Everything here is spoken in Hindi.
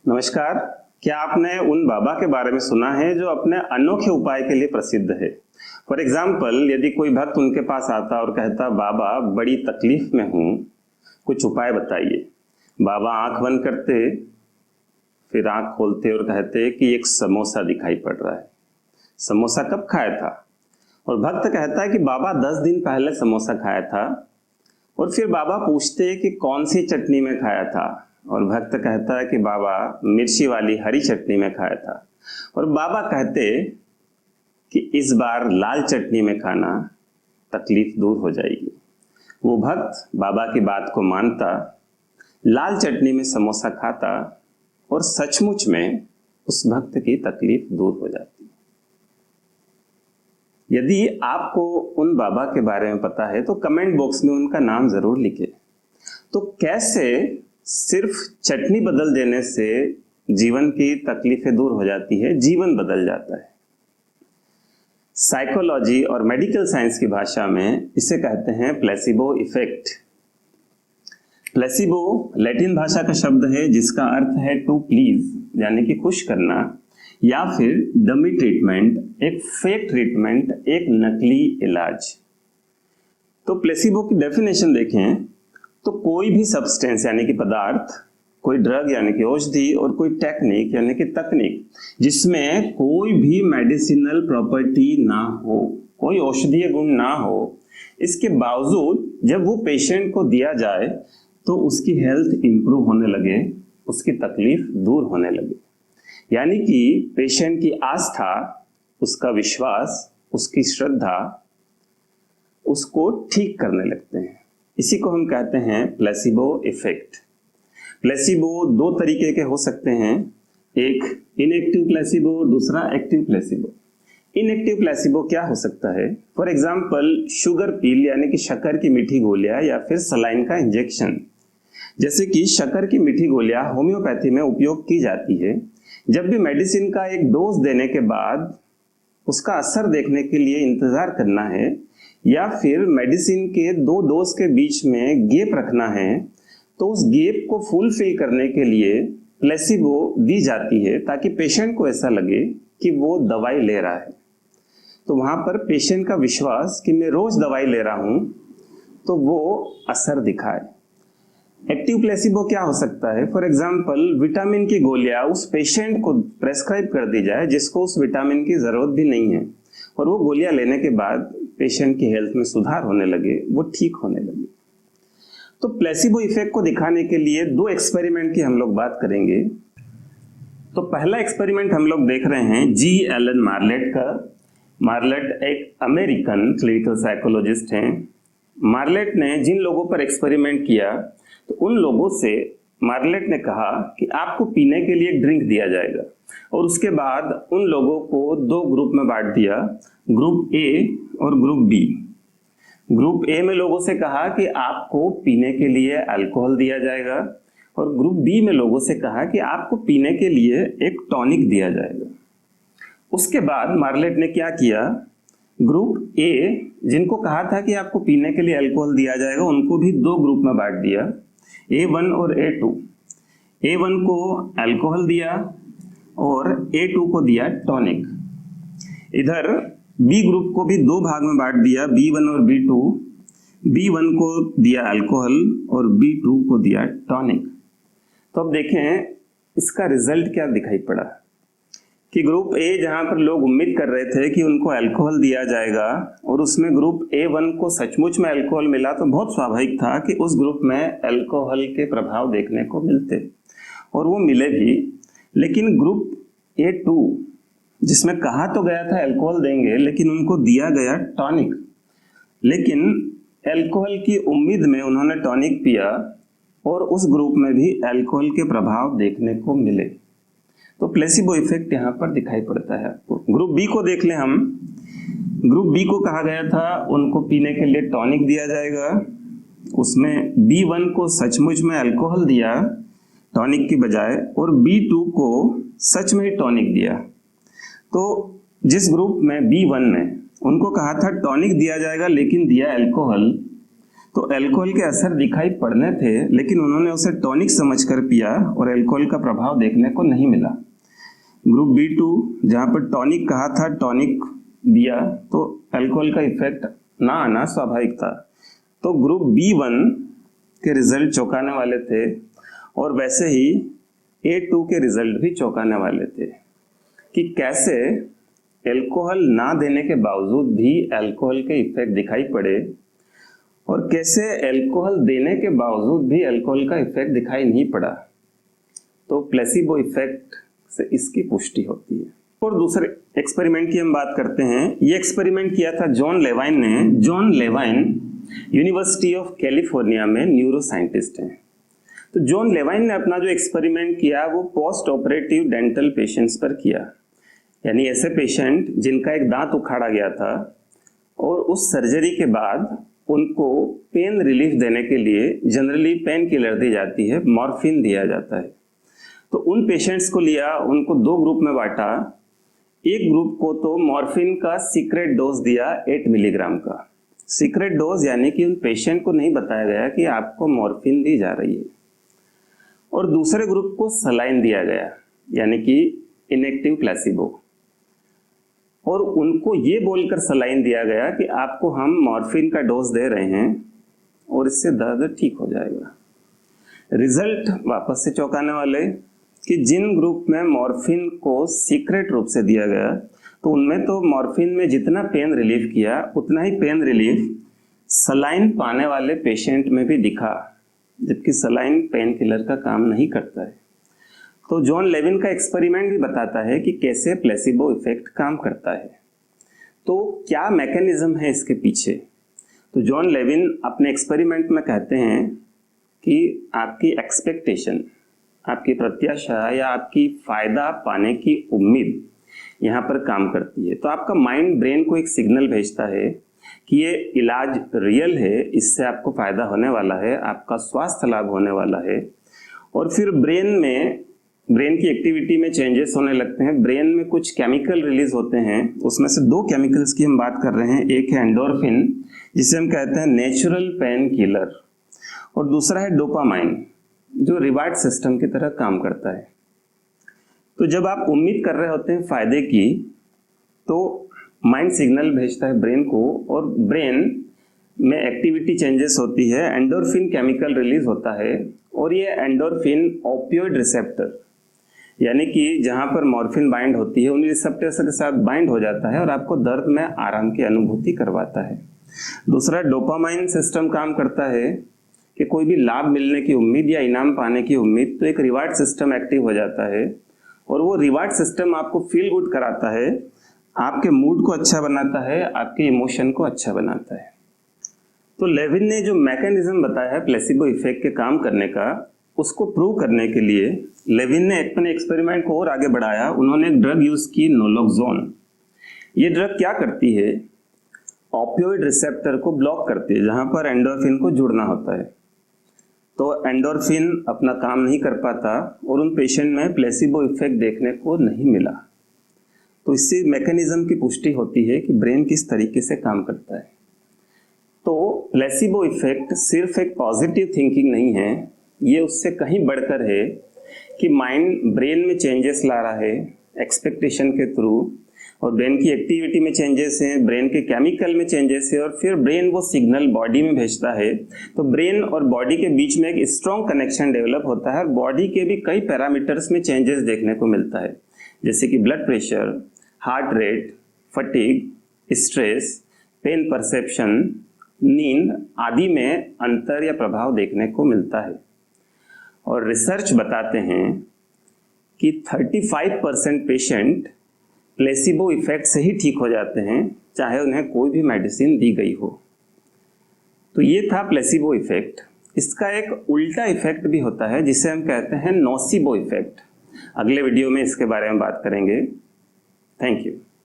नमस्कार। क्या आपने उन बाबा के बारे में सुना है जो अपने अनोखे उपाय के लिए प्रसिद्ध है? फॉर एग्जाम्पल, यदि कोई भक्त उनके पास आता और कहता, बाबा बड़ी तकलीफ में हूं, कुछ उपाय बताइए। बाबा आंख बंद करते, फिर आंख खोलते और कहते कि एक समोसा दिखाई पड़ रहा है। समोसा कब खाया था? और भक्त कहता है कि बाबा 10 दिन पहले समोसा खाया था। और फिर बाबा पूछते कि कौन सी चटनी में खाया था? और भक्त कहता है कि बाबा मिर्ची वाली हरी चटनी में खाया था। और बाबा कहते कि इस बार लाल चटनी में खाना, तकलीफ दूर हो जाएगी। वो भक्त बाबा की बात को मानता, लाल चटनी में समोसा खाता और सचमुच में उस भक्त की तकलीफ दूर हो जाती। यदि आपको उन बाबा के बारे में पता है तो कमेंट बॉक्स में उनका नाम जरूर लिखें। तो कैसे सिर्फ चटनी बदल देने से जीवन की तकलीफें दूर हो जाती है, जीवन बदल जाता है? साइकोलॉजी और मेडिकल साइंस की भाषा में इसे कहते हैं प्लेसिबो इफेक्ट। प्लेसिबो लैटिन भाषा का शब्द है जिसका अर्थ है टू प्लीज, यानी कि खुश करना, या फिर डमी ट्रीटमेंट, एक फेक ट्रीटमेंट, एक नकली इलाज। तो प्लेसिबो की डेफिनेशन देखें तो कोई भी सब्सटेंस यानी कि पदार्थ, कोई ड्रग यानी कि औषधि और कोई टेक्निक यानी कि तकनीक जिसमें कोई भी मेडिसिनल प्रॉपर्टी ना हो, कोई औषधीय गुण ना हो, इसके बावजूद जब वो पेशेंट को दिया जाए तो उसकी हेल्थ इंप्रूव होने लगे, उसकी तकलीफ दूर होने लगे। यानी कि पेशेंट की आस्था, उसका विश्वास, उसकी श्रद्धा उसको ठीक करने लगते हैं। इसी को हम कहते हैं प्लेसिबो इफेक्ट। प्लेसिबो दो तरीके के हो सकते हैं, एक इनएक्टिव प्लेसिबो, दूसरा एक्टिव प्लेसिबो। इनएक्टिव प्लेसिबो क्या हो सकता है? फॉर एग्जांपल, शुगर पिल यानी कि शक्कर की मीठी गोलियां या फिर सलाइन का इंजेक्शन। जैसे कि शक्कर की मीठी गोलियां होम्योपैथी में उपयोग की जाती है। जब भी मेडिसिन का एक डोज देने के बाद उसका असर देखने के लिए इंतजार करना है, या फिर मेडिसिन के 2 डोज के बीच में गैप रखना है, तो उस गैप को फुलफिल करने के लिए प्लेसिबो दी जाती है ताकि पेशेंट को ऐसा लगे कि वो दवाई ले रहा है। तो वहां पर पेशेंट का विश्वास कि मैं रोज दवाई ले रहा हूं, तो वो असर दिखाए। एक्टिव प्लेसिबो क्या हो सकता है? फॉर एग्जांपल, विटामिन की गोलियां उस पेशेंट को प्रेस्क्राइब कर दी जाए जिसको उस विटामिन की जरूरत भी नहीं है, और वो गोलियां लेने के बाद पेशेंट की हेल्थ में सुधार होने लगे, वो ठीक होने लगे। तो प्लेसिबो इफेक्ट को दिखाने के लिए 2 एक्सपेरिमेंट की हम लोग बात करेंगे। तो पहला एक्सपेरिमेंट हम लोग देख रहे हैं जी एलन मार्लेट का। मार्लेट एक अमेरिकन क्लिनिकल साइकोलॉजिस्ट हैं। मार्लेट ने जिन लोगों पर एक्सपेरिमेंट किया, तो उन लोगों से मार्लेट ने कहा कि आपको पीने के लिए एक ड्रिंक दिया जाएगा, और उसके बाद उन लोगों को 2 ग्रुप में बांट दिया, ग्रुप ए और ग्रुप बी। ग्रुप ए में लोगों से कहा कि आपको पीने के लिए अल्कोहल दिया जाएगा, और ग्रुप बी में लोगों से कहा कि आपको पीने के लिए एक टॉनिक दिया जाएगा। उसके बाद मार्लेट ने क्या किया, ग्रुप ए जिनको कहा था कि आपको पीने के लिए अल्कोहल दिया जाएगा, उनको भी 2 ग्रुप में बांट दिया, A1 और A2। A1 को अल्कोहल दिया और A2 को दिया टॉनिक। इधर B ग्रुप को भी 2 भाग में बांट दिया, B1 और B2। B1 को दिया अल्कोहल और B2 को दिया टॉनिक। तो अब देखें इसका रिजल्ट क्या दिखाई पड़ा कि ग्रुप A जहां पर लोग उम्मीद कर रहे थे कि उनको अल्कोहल दिया जाएगा, और उसमें ग्रुप A1 को सचमुच में अल्कोहल मिला, तो बहुत स्वाभाविक था कि उस ग्रुप में अल्कोहल के प्रभाव देखने को मिलते, और वो मिले भी। लेकिन ग्रुप A2 जिसमें कहा तो गया था अल्कोहल देंगे, लेकिन उनको दिया गया टॉनिक। लेकिन अल्कोहल की उम्मीद में उन्होंने टॉनिक पिया, और उस ग्रुप में भी अल्कोहल के प्रभाव देखने को मिले। तो प्लेसिबो इफेक्ट यहाँ पर दिखाई पड़ता है आपको। ग्रुप बी को देख लें हम। ग्रुप बी को कहा गया था उनको पीने के लिए टॉनिक दिया जाएगा, उसमें B1 को सचमुच में अल्कोहल दिया टॉनिक की बजाय, और B2 को सच में ही टॉनिक दिया। तो जिस ग्रुप में B1 ने उनको कहा था टॉनिक दिया जाएगा लेकिन दिया अल्कोहल, तो अल्कोहल के असर दिखाई पड़ने थे, लेकिन उन्होंने उसे टॉनिक समझकर पिया और अल्कोहल का प्रभाव देखने को नहीं मिला। ग्रुप B2 जहां पर टॉनिक कहा था, टॉनिक दिया तो अल्कोहल का इफेक्ट ना आना स्वाभाविक था। तो ग्रुप B1 के रिजल्ट चौंकाने वाले थे और वैसे ही A2 के रिजल्ट भी चौंकाने वाले थे कि कैसे अल्कोहल ना देने के बावजूद भी अल्कोहल के इफेक्ट दिखाई पड़े और कैसे अल्कोहल देने के बावजूद भी अल्कोहल का इफेक्ट दिखाई नहीं पड़ा। तो प्लेसिबो इफेक्ट से इसकी पुष्टि होती है। और दूसरे एक्सपेरिमेंट की हम बात करते हैं। ये एक्सपेरिमेंट किया था जॉन लेवाइन ने। जॉन लेवाइन यूनिवर्सिटी ऑफ कैलिफोर्निया में न्यूरो साइंटिस्ट हैं। तो जॉन लेवाइन ने अपना जो एक्सपेरिमेंट किया वो पोस्ट ऑपरेटिव डेंटल पेशेंट्स पर किया, यानी ऐसे पेशेंट जिनका एक दांत उखाड़ा गया था और उस सर्जरी के बाद उनको पेन रिलीफ देने के लिए जनरली पेन किलर दी जाती है, मॉर्फिन दिया जाता है। तो उन पेशेंट्स को लिया, उनको दो ग्रुप में बांटा। एक ग्रुप को तो मॉर्फिन का सीक्रेट डोज दिया 8 मिलीग्राम का। सीक्रेट डोज यानी कि उन पेशेंट को नहीं बताया गया कि आपको मॉर्फिन दी जा रही है। और दूसरे ग्रुप को सलाइन दिया गया, यानी कि इनएक्टिव प्लेसिबो, और उनको ये बोलकर सलाइन दिया गया कि आपको हम मॉर्फिन का डोज दे रहे हैं और इससे दर्द ठीक हो जाएगा। रिजल्ट वापस से चौंकाने वाले कि जिन ग्रुप में मॉर्फिन को सीक्रेट रूप से दिया गया तो उनमें तो मॉर्फिन में जितना पेन रिलीफ किया उतना ही पेन रिलीफ सलाइन पाने वाले पेशेंट में भी दिखा, जबकि सलाइन पेन किलर का काम नहीं करता है। तो जॉन लेविन का एक्सपेरिमेंट भी बताता है कि कैसे प्लेसिबो इफेक्ट काम करता है। तो क्या मैकेनिज्म है इसके पीछे? तो जॉन लेविन अपने एक्सपेरिमेंट में कहते हैं कि आपकी एक्सपेक्टेशन, आपकी प्रत्याशा या आपकी फायदा पाने की उम्मीद यहाँ पर काम करती है। तो आपका माइंड ब्रेन को एक सिग्नल भेजता है कि ये इलाज रियल है, इससे आपको फायदा होने वाला है, आपका स्वास्थ्य लाभ होने वाला है। और फिर ब्रेन की एक्टिविटी में चेंजेस होने लगते हैं। ब्रेन में कुछ केमिकल रिलीज होते हैं, उसमें से दो केमिकल्स की हम बात कर रहे हैं। एक है एंडोर्फिन, जिसे हम कहते हैं नेचुरल पेन किलर, और दूसरा है डोपामाइन, जो रिवार्ड सिस्टम की तरह काम करता है। तो जब आप उम्मीद कर रहे होते हैं फायदे की, तो माइंड सिग्नल भेजता है ब्रेन को और ब्रेन में एक्टिविटी चेंजेस होती है, एंडोर्फिन केमिकल रिलीज होता है। और ये एंडोर्फिन ओपियोइड रिसेप्टर, यानी कि जहां पर मॉर्फिन बाइंड होती है उन रिसेप्टर्स के साथ बाइंड हो जाता है और आपको दर्द में आराम की अनुभूति करवाता है। दूसरा डोपामाइन सिस्टम काम करता है कि कोई भी लाभ मिलने की उम्मीद या इनाम पाने की उम्मीद, तो एक रिवार्ड सिस्टम एक्टिव हो जाता है और वो रिवार्ड सिस्टम आपको फील गुड कराता है, आपके मूड को अच्छा बनाता है, आपके इमोशन को अच्छा बनाता है। तो लेविन ने जो मैकेनिज्म बताया है प्लेसिबो इफेक्ट के काम करने का, उसको प्रूव करने के लिए लेविन ने अपने एक्सपेरिमेंट को और आगे बढ़ाया। उन्होंने एक ड्रग यूज की, नोलोक्सोन। ये ड्रग क्या करती है? ओपियोइड रिसेप्टर को ब्लॉक करती है, जहां पर एंडोर्फिन को जुड़ना होता है। तो एंडोर्फिन अपना काम नहीं कर पाता और उन पेशेंट में प्लेसिबो इफेक्ट देखने को नहीं मिला। तो इससे मैकेनिज्म की पुष्टि होती है कि ब्रेन किस तरीके से काम करता है। तो प्लेसिबो इफेक्ट सिर्फ एक पॉजिटिव थिंकिंग नहीं है, ये उससे कहीं बढ़कर है कि माइंड ब्रेन में चेंजेस ला रहा है एक्सपेक्टेशन के थ्रू, और ब्रेन की एक्टिविटी में चेंजेस हैं, ब्रेन के केमिकल में चेंजेस है, और फिर ब्रेन वो सिग्नल बॉडी में भेजता है। तो ब्रेन और बॉडी के बीच में एक स्ट्रॉन्ग कनेक्शन डेवलप होता है और बॉडी के भी कई पैरामीटर्स में चेंजेस देखने को मिलता है, जैसे कि blood pressure, heart rate, fatigue, stress, pain perception, नींद आदि में अंतर या प्रभाव देखने को मिलता है। और रिसर्च बताते हैं कि 35% पेशेंट प्लेसिबो इफेक्ट से ही ठीक हो जाते हैं, चाहे उन्हें कोई भी मेडिसिन दी गई हो। तो ये था प्लेसिबो इफेक्ट। इसका एक उल्टा इफेक्ट भी होता है जिसे हम कहते हैं नोसिबो इफेक्ट। अगले वीडियो में इसके बारे में बात करेंगे। Thank you.